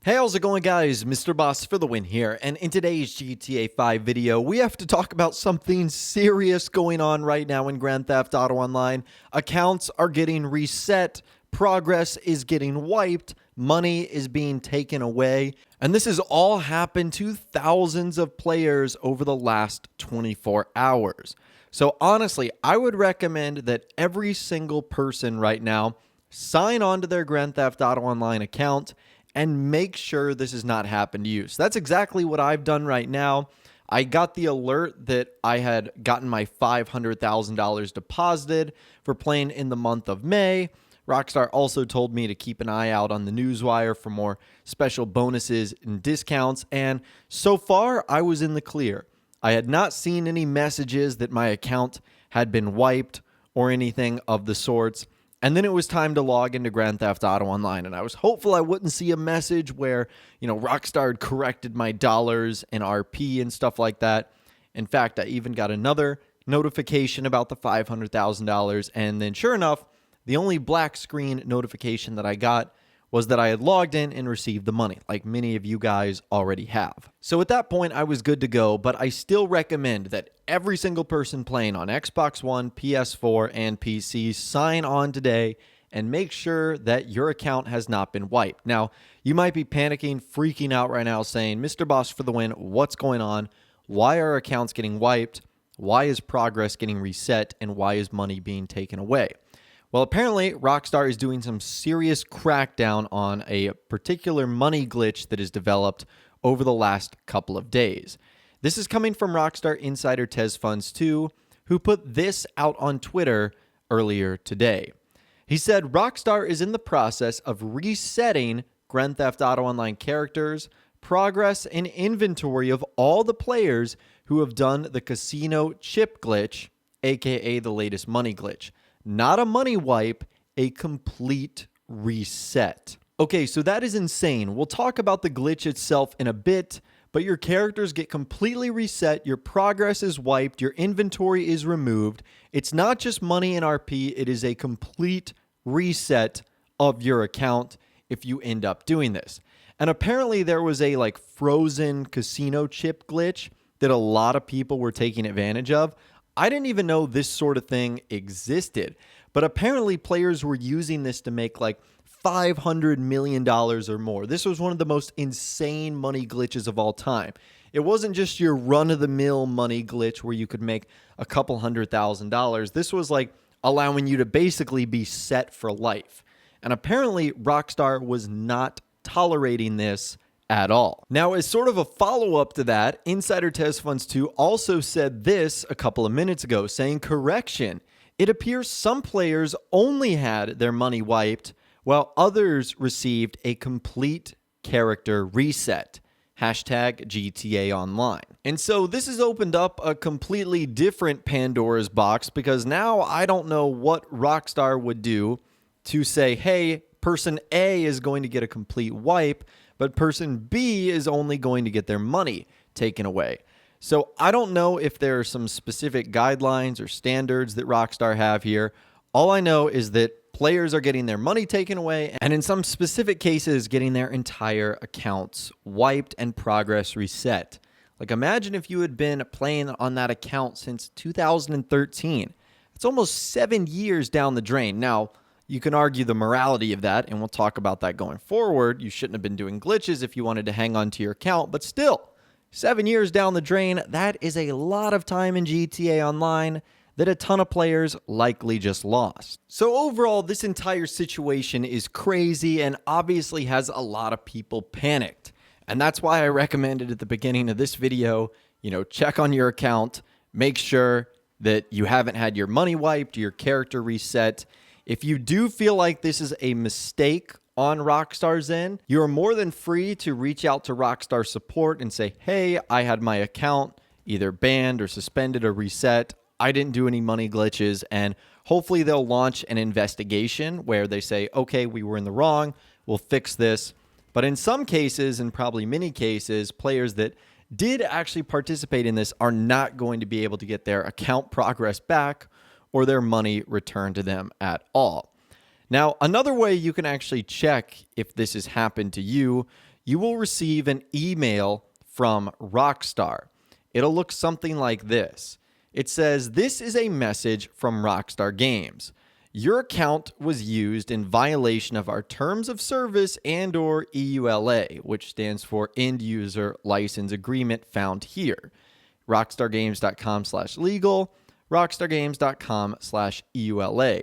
Hey, how's it going, guys? Mr. Boss for the win here, and in today's GTA 5 video, we have to talk about something serious going on right now in Grand Theft Auto Online. Accounts are getting reset, progress is getting wiped, money is being taken away, and this has all happened to thousands of players over the last 24 hours. So honestly, I would recommend that every single person right now sign on to their Grand Theft Auto Online account and make sure this has not happened to you. So that's exactly what I've done right now. I got the alert that I had gotten my $500,000 deposited for playing in the month of May. Rockstar also told me to keep an eye out on the newswire for more special bonuses and discounts. And so far, I was in the clear. I had not seen any messages that my account had been wiped or anything of the sorts. And then it was time to log into Grand Theft Auto Online, and I was hopeful I wouldn't see a message where, Rockstar had corrected my dollars and RP and stuff like that. In fact, I even got another notification about the $500,000, and then sure enough, the only black screen notification that I got was that I had logged in and received the money, like many of you guys already have. So at that point, I was good to go, but I still recommend that every single person playing on Xbox One, PS4, and PC sign on today and make sure that your account has not been wiped. Now, you might be panicking, freaking out right now, saying, Mr. Boss for the win, what's going on? Why are accounts getting wiped? Why is progress getting reset? And why is money being taken away? Well, apparently, Rockstar is doing some serious crackdown on a particular money glitch that is developed over the last couple of days. This is coming from Rockstar insider TezFunds2, who put this out on Twitter earlier today. He said Rockstar is in the process of resetting Grand Theft Auto Online characters, progress, and inventory of all the players who have done the casino chip glitch, aka the latest money glitch. Not a money wipe, a complete reset. Okay, so that is insane. We'll talk about the glitch itself in a bit, but your characters get completely reset, your progress is wiped, your inventory is removed. It's not just money and RP, it is a complete reset of your account if you end up doing this. And apparently there was a frozen casino chip glitch that a lot of people were taking advantage of. I didn't even know this sort of thing existed, but apparently players were using this to make $500 million or more. This was one of the most insane money glitches of all time. It wasn't just your run-of-the-mill money glitch where you could make a couple $100,000. This was allowing you to basically be set for life. And apparently Rockstar was not tolerating this at all. Now, as sort of a follow-up to that, insider TezFunds2 also said this a couple of minutes ago, saying, correction, it appears some players only had their money wiped, while others received a complete character reset. Hashtag GTA Online. And so this has opened up a completely different Pandora's box, because now I don't know what Rockstar would do to say, hey, person A is going to get a complete wipe, but person B is only going to get their money taken away. So I don't know if there are some specific guidelines or standards that Rockstar have here. All I know is that players are getting their money taken away, and in some specific cases, getting their entire accounts wiped and progress reset. Imagine if you had been playing on that account since 2013. It's almost 7 years down the drain. Now, you can argue the morality of that, and we'll talk about that going forward. You shouldn't have been doing glitches if you wanted to hang on to your account, but still, 7 years down the drain, that is a lot of time in GTA Online that a ton of players likely just lost. So overall, this entire situation is crazy and obviously has a lot of people panicked. And that's why I recommended at the beginning of this video, check on your account, make sure that you haven't had your money wiped, your character reset. If you do feel like this is a mistake on Rockstar's end, you are more than free to reach out to Rockstar support and say, hey, I had my account either banned or suspended or reset. I didn't do any money glitches, and hopefully they'll launch an investigation where they say, okay, we were in the wrong, we'll fix this. But in some cases, and probably many cases, players that did actually participate in this are not going to be able to get their account progress back or their money returned to them at all. Now, another way you can actually check if this has happened to you, you will receive an email from Rockstar. It'll look something like this. It says, "This is a message from Rockstar Games. Your account was used in violation of our terms of service and/or EULA, which stands for End User License Agreement found here. rockstargames.com/legal, rockstargames.com/EULA.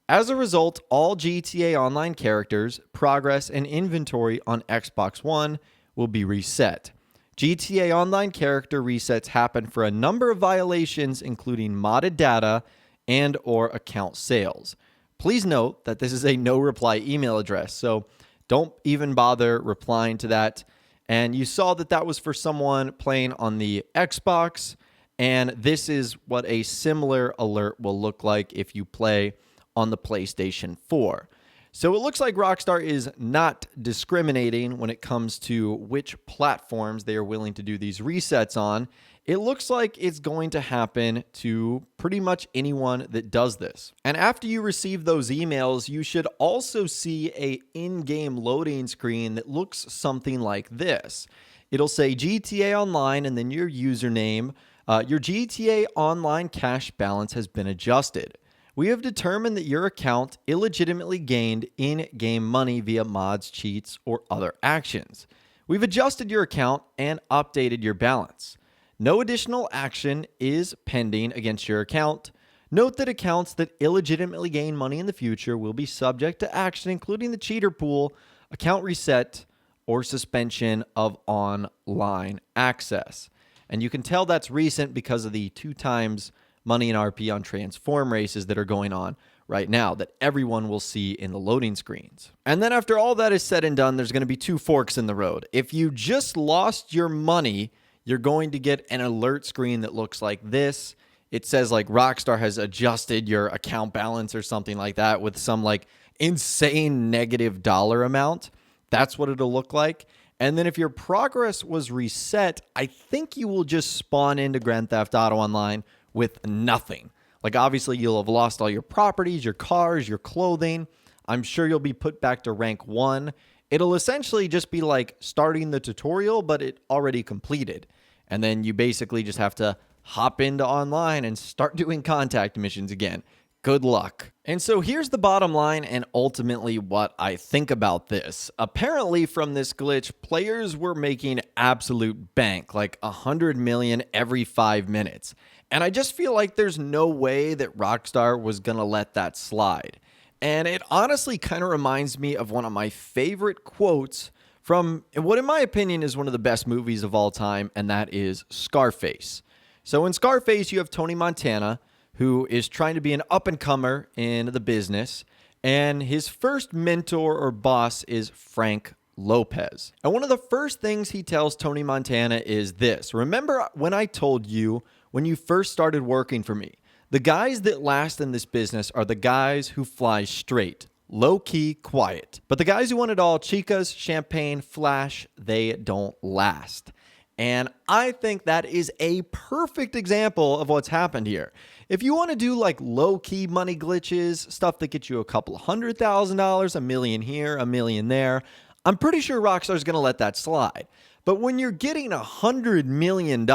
As a result, all GTA Online characters, progress, and inventory on Xbox One will be reset. GTA Online character resets happen for a number of violations, including modded data and/or account sales. Please note that this is a no-reply email address, so don't even bother replying to that. And you saw that that was for someone playing on the Xbox, and this is what a similar alert will look like if you play on the PlayStation 4. So it looks like Rockstar is not discriminating when it comes to which platforms they are willing to do these resets on. It looks like it's going to happen to pretty much anyone that does this. And after you receive those emails, you should also see an in-game loading screen that looks something like this. It'll say GTA Online and then your username. Your GTA Online cash balance has been adjusted. We have determined that your account illegitimately gained in-game money via mods, cheats, or other actions. We've adjusted your account and updated your balance. No additional action is pending against your account. Note that accounts that illegitimately gain money in the future will be subject to action, including the cheater pool, account reset, or suspension of online access." And you can tell that's recent because of the 2 times money and RP on transform races that are going on right now that everyone will see in the loading screens. And then after all that is said and done, there's going to be 2 forks in the road. If you just lost your money, you're going to get an alert screen that looks like this. It says like Rockstar has adjusted your account balance or something like that with some like insane negative dollar amount. That's what it'll look like. And then if your progress was reset, I think you will just spawn into Grand Theft Auto Online with nothing. Like obviously you'll have lost all your properties, your cars, your clothing. I'm sure you'll be put back to rank 1. It'll essentially just be like starting the tutorial, but it already completed. And then you basically just have to hop into online and start doing contact missions again. Good luck. And so here's the bottom line and ultimately what I think about this. Apparently from this glitch, players were making absolute bank, like 100 million every 5 minutes. And I just feel like there's no way that Rockstar was going to let that slide. And it honestly kind of reminds me of one of my favorite quotes from what in my opinion is one of the best movies of all time, and that is Scarface. So in Scarface, you have Tony Montana, who is trying to be an up-and-comer in the business, and his first mentor or boss is Frank Lopez. And one of the first things he tells Tony Montana is this: "Remember when I told you when you first started working for me, the guys that last in this business are the guys who fly straight, low-key, quiet. But the guys who want it all, chicas, champagne, flash, they don't last." And I think that is a perfect example of what's happened here. If you want to do like low-key money glitches, stuff that gets you a couple of $100,000, $1 million here, $1 million there, I'm pretty sure Rockstar's going to let that slide. But when you're getting $100 million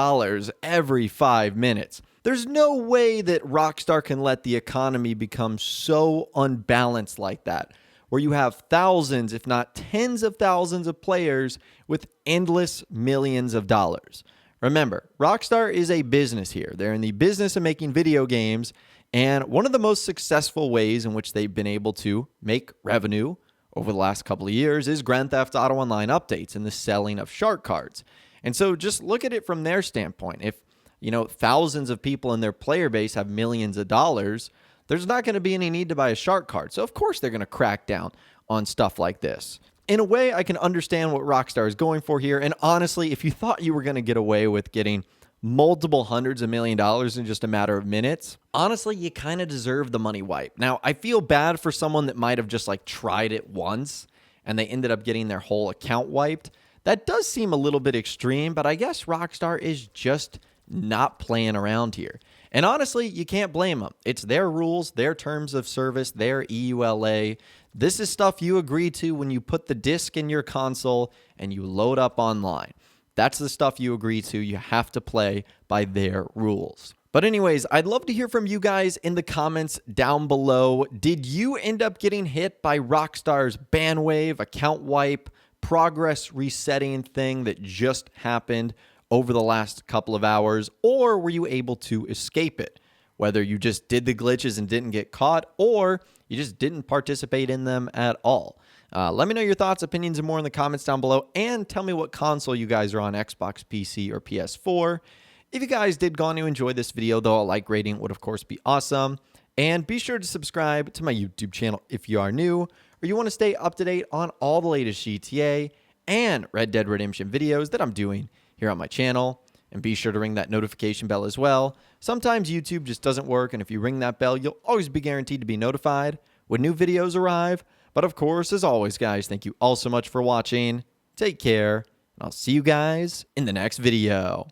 every 5 minutes, there's no way that Rockstar can let the economy become so unbalanced like that, where you have thousands, if not tens of thousands of players with endless millions of dollars. Remember, Rockstar is a business here. They're in the business of making video games, and one of the most successful ways in which they've been able to make revenue over the last couple of years is Grand Theft Auto Online updates and the selling of shark cards. And so just look at it from their standpoint. If, thousands of people in their player base have millions of dollars, there's not going to be any need to buy a shark card. So of course they're going to crack down on stuff like this. In a way, I can understand what Rockstar is going for here. And honestly, if you thought you were going to get away with getting multiple hundreds of $1 million in just a matter of minutes, honestly, you kind of deserve the money wipe. Now, I feel bad for someone that might have just tried it once and they ended up getting their whole account wiped. That does seem a little bit extreme, but I guess Rockstar is just not playing around here. And honestly, you can't blame them. It's their rules, their terms of service, their EULA. This is stuff you agree to when you put the disc in your console and you load up online. That's the stuff you agree to. You have to play by their rules. But anyways, I'd love to hear from you guys in the comments down below. Did you end up getting hit by Rockstar's ban wave, account wipe, progress resetting thing that just happened over the last couple of hours, or were you able to escape it? Whether you just did the glitches and didn't get caught, or you just didn't participate in them at all. Let me know your thoughts, opinions, and more in the comments down below, and tell me what console you guys are on, Xbox, PC, or PS4. If you guys did go on to enjoy this video, though, a like rating would, of course, be awesome. And be sure to subscribe to my YouTube channel if you are new, or you want to stay up to date on all the latest GTA and Red Dead Redemption videos that I'm doing here on my channel. And be sure to ring that notification bell as well. Sometimes YouTube just doesn't work, and if you ring that bell, you'll always be guaranteed to be notified when new videos arrive. But of course, as always, guys, thank you all so much for watching. Take care, and I'll see you guys in the next video.